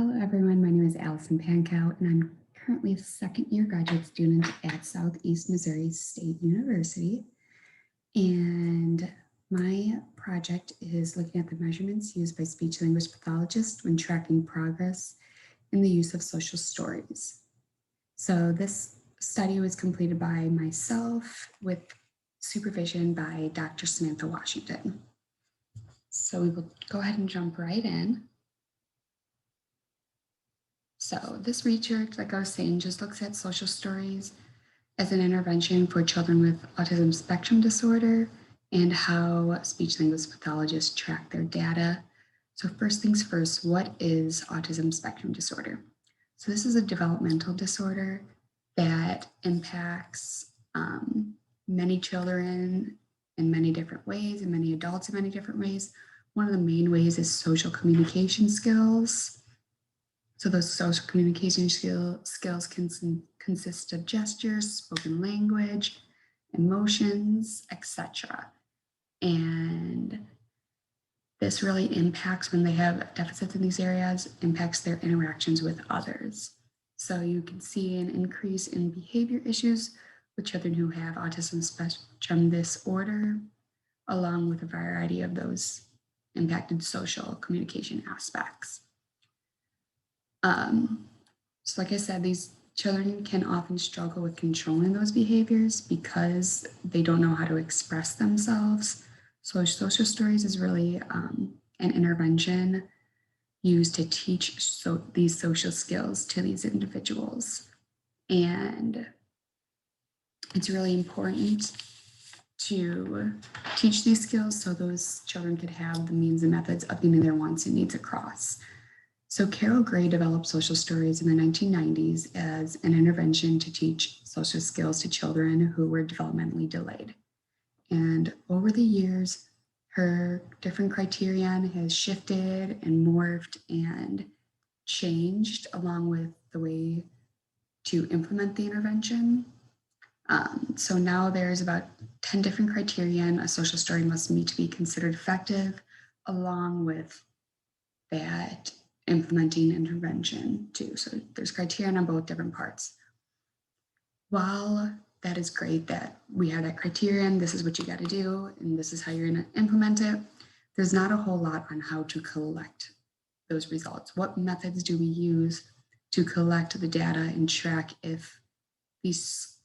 Hello everyone, my name is Allison Pankau and I'm currently a second-year graduate student at Southeast Missouri State University. And my project is looking at the measurements used by speech-language pathologists when tracking progress in the use of social stories. So this study was completed by myself with supervision by Dr. Samantha Washington. So we will go ahead and jump right in. So this research, like I was saying, just looks at social stories as an intervention for children with autism spectrum disorder and how speech-language pathologists track their data. So first things first, what is autism spectrum disorder? So this is a developmental disorder that impacts many children in many different ways and many adults in many different ways. One of the main ways is social communication skills. So those social communication skills can consist of gestures, spoken language, emotions, etc. And this really impacts, when they have deficits in these areas, impacts their interactions with others. So you can see an increase in behavior issues with children who have autism spectrum disorder, along with a variety of those impacted social communication aspects. So like I said, these children can often struggle with controlling those behaviors because they don't know how to express themselves. So social stories is really an intervention used to teach these social skills to these individuals. And it's really important to teach these skills so those children could have the means and methods of getting their wants and needs across. So Carol Gray developed social stories in the 1990s as an intervention to teach social skills to children who were developmentally delayed. And over the years, her different criterion has shifted and morphed and changed along with the way to implement the intervention. So now there's about 10 different criterion a social story must meet to be considered effective, along with that implementing intervention too. So there's criteria on both different parts. While that is great that we have that criterion, this is what you got to do, and this is how you're going to implement it, there's not a whole lot on how to collect those results. What methods do we use to collect the data and track if these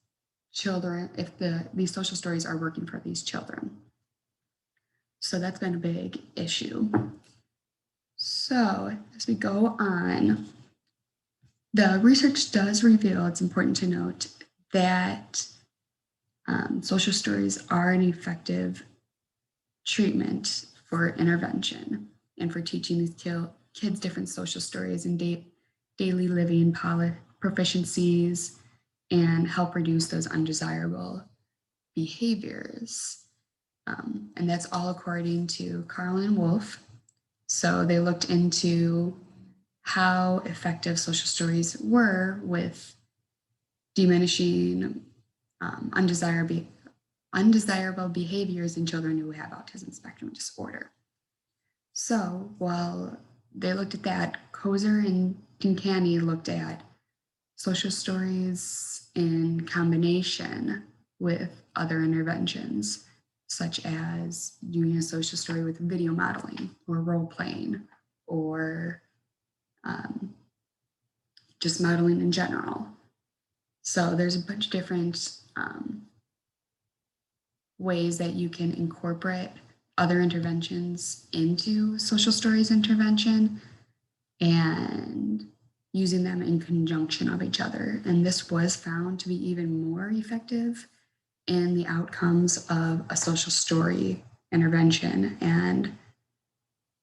children, if these social stories are working for these children? So that's been a big issue. So as we go on, the research does reveal, it's important to note, that social stories are an effective treatment for intervention and for teaching these kids different social stories and daily living proficiencies and help reduce those undesirable behaviors. And that's all according to Carl and Wolf. So they looked into how effective social stories were with diminishing undesirable behaviors in children who have autism spectrum disorder. So while they looked at that, Kozer and Kinkani looked at social stories in combination with other interventions, such as doing a social story with video modeling or role playing or just modeling in general. So there's a bunch of different ways that you can incorporate other interventions into social stories intervention and using them in conjunction of each other. And this was found to be even more effective in the outcomes of a social story intervention. And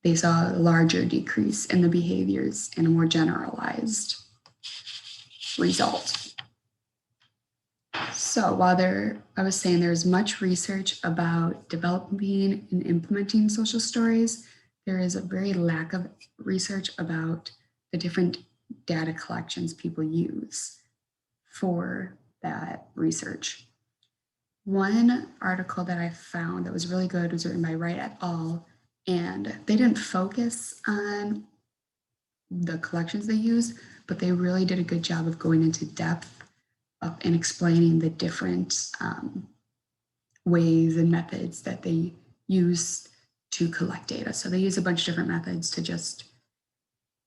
they saw a larger decrease in the behaviors and a more generalized result. So while I was saying there's much research about developing and implementing social stories, there is a very lack of research about the different data collections people use for that research. One article that I found that was really good was written by Wright et al. And they didn't focus on the collections they use, but they really did a good job of going into depth and explaining the different ways and methods that they use to collect data. So they use a bunch of different methods to just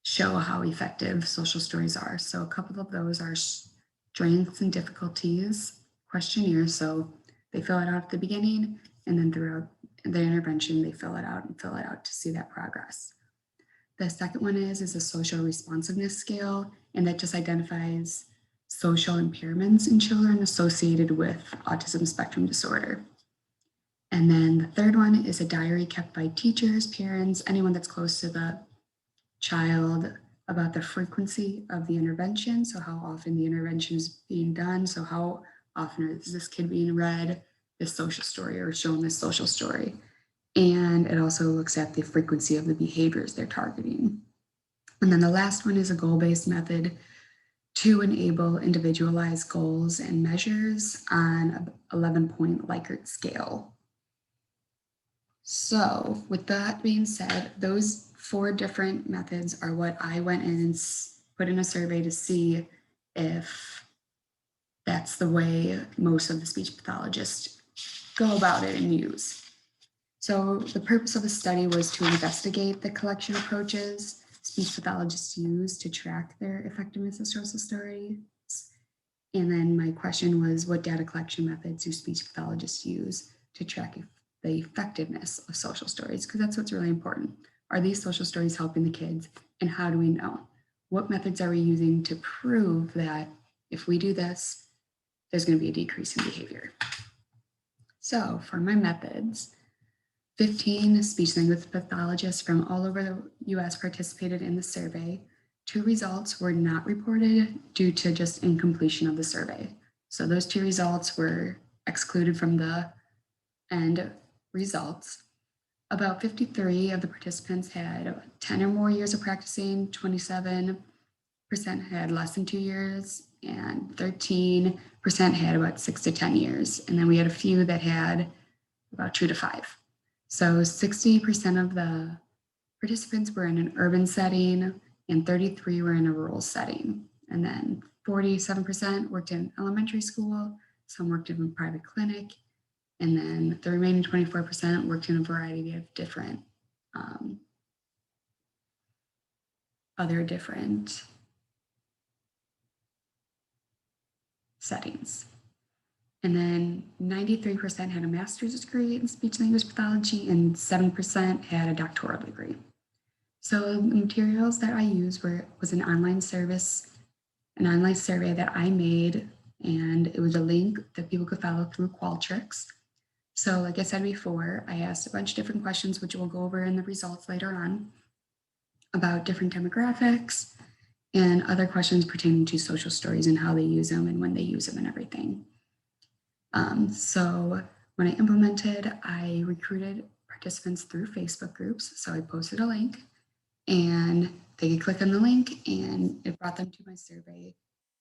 show how effective social stories are. So a couple of those are strengths and difficulties questionnaire. So they fill it out at the beginning, and then throughout the intervention, they fill it out to see that progress. The second one is a social responsiveness scale, and that just identifies social impairments in children associated with autism spectrum disorder. And then the third one is a diary kept by teachers, parents, anyone that's close to the child about the frequency of the intervention. So how often the intervention is being done. So how often is this kid being read this social story or shown this social story? And it also looks at the frequency of the behaviors they're targeting. And then the last one is a goal-based method to enable individualized goals and measures on an 11-point Likert scale. So with that being said, those 4 different methods are what I went in and put in a survey to see if that's the way most of the speech pathologists go about it and use. So the purpose of the study was to investigate the collection approaches speech pathologists use to track their effectiveness of social stories. And then my question was, what data collection methods do speech pathologists use to track the effectiveness of social stories? Because that's what's really important. Are these social stories helping the kids? And how do we know? What methods are we using to prove that if we do this, there's going to be a decrease in behavior? So for my methods, 15 speech language pathologists from all over the US participated in the survey. 2 results were not reported due to just incompletion of the survey. So those 2 results were excluded from the end results. About 53 of the participants had 10 or more years of practicing, 27% had less than 2 years, and 13% had about 6 to 10 years. And then we had a few that had about 2 to 5. So 60% of the participants were in an urban setting and 33 were in a rural setting. And then 47% worked in elementary school, some worked in a private clinic, and then the remaining 24% worked in a variety of different other different settings. And then 93% had a master's degree in speech language pathology and 7% had a doctoral degree. So the materials that I used was an online survey that I made, and it was a link that people could follow through Qualtrics. So like I said before, I asked a bunch of different questions, which we'll go over in the results later on, about different demographics and other questions pertaining to social stories and how they use them and when they use them and everything. So when I implemented, I recruited participants through Facebook groups. So I posted a link and they could click on the link and it brought them to my survey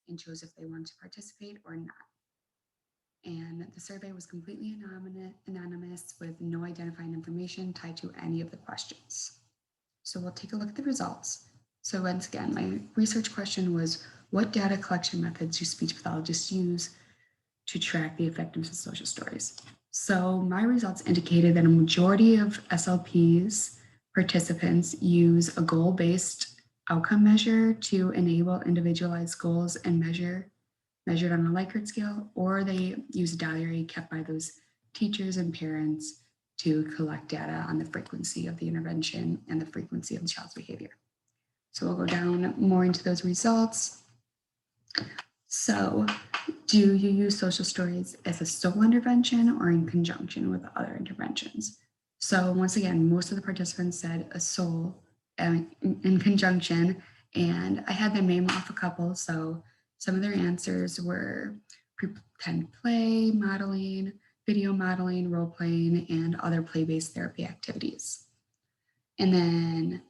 and chose if they wanted to participate or not. And the survey was completely anonymous with no identifying information tied to any of the questions. So we'll take a look at the results. So once again, my research question was, what data collection methods do speech pathologists use to track the effectiveness of social stories? So my results indicated that a majority of SLP's participants use a goal-based outcome measure to enable individualized goals and measured on a Likert scale, or they use a diary kept by those teachers and parents to collect data on the frequency of the intervention and the frequency of the child's behavior. So we'll go down more into those results. So do you use social stories as a sole intervention or in conjunction with other interventions? So once again, most of the participants said a sole in conjunction, and I had them name off a couple. So some of their answers were pretend play, modeling, video modeling, role playing, and other play-based therapy activities. And then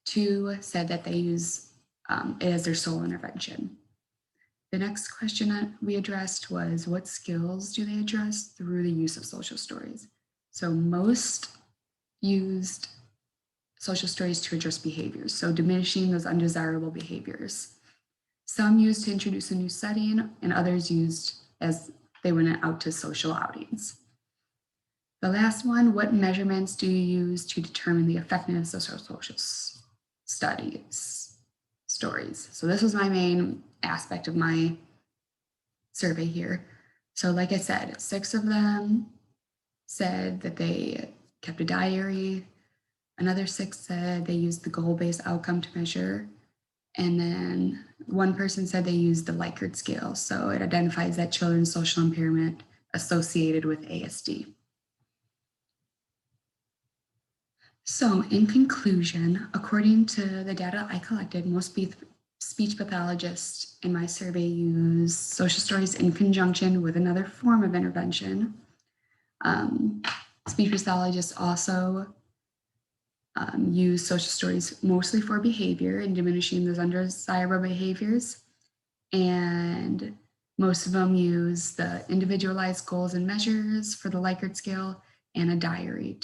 2 said that they use it as their sole intervention. The next question that we addressed was, what skills do they address through the use of social stories? So most used social stories to address behaviors, so diminishing those undesirable behaviors. Some used to introduce a new setting, and others used as they went out to social outings. The last one, what measurements do you use to determine the effectiveness of social stories? So this was my main aspect of my survey here. So like I said, 6 of them said that they kept a diary. Another 6 said they used the goal-based outcome to measure. And then one person said they used the Likert scale. So it identifies that children's social impairment associated with ASD. So in conclusion, according to the data I collected, most speech pathologists in my survey use social stories in conjunction with another form of intervention. Speech pathologists also use social stories mostly for behavior and diminishing those undesirable behaviors. And most of them use the individualized goals and measures for the Likert scale and a diary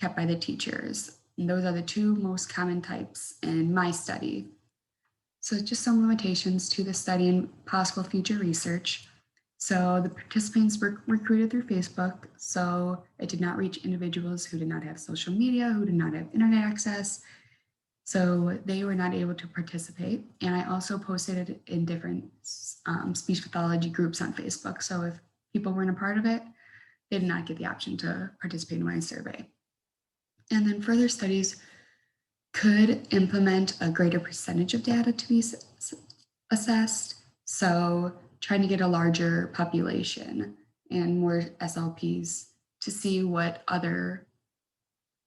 kept by the teachers. And those are the 2 most common types in my study. So just some limitations to the study and possible future research. So the participants were recruited through Facebook, so it did not reach individuals who did not have social media, who did not have internet access. So they were not able to participate. And I also posted it in different speech pathology groups on Facebook. So if people weren't a part of it, they did not get the option to participate in my survey. And then further studies could implement a greater percentage of data to be assessed. So trying to get a larger population and more SLPs to see what other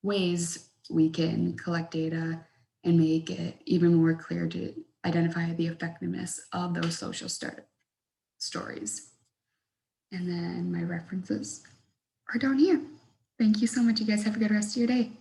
ways we can collect data and make it even more clear to identify the effectiveness of those social stories. And then my references are down here. Thank you so much. You guys have a good rest of your day.